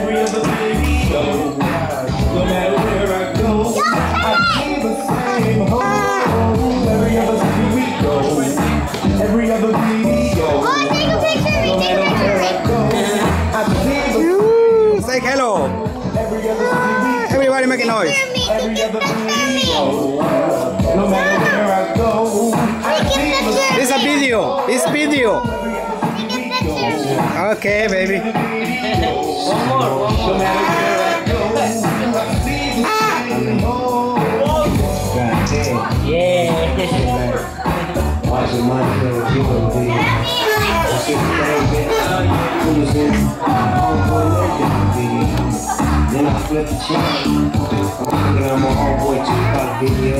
every other video. No matter where I go, I see the same home. Every other city we go, every other video. Oh, take a picture of me. No matter where I go, I see the Say hello. every other city we go. Everybody make a noise. Every other video. No matter where I go, I see the same. It's a video. It's video. Okay, baby. No matter where I go, I see the same home. Yeah. Watch your money go, you go do it. Then I flip the chain. I'm thinking I'm a homeboy 2 video.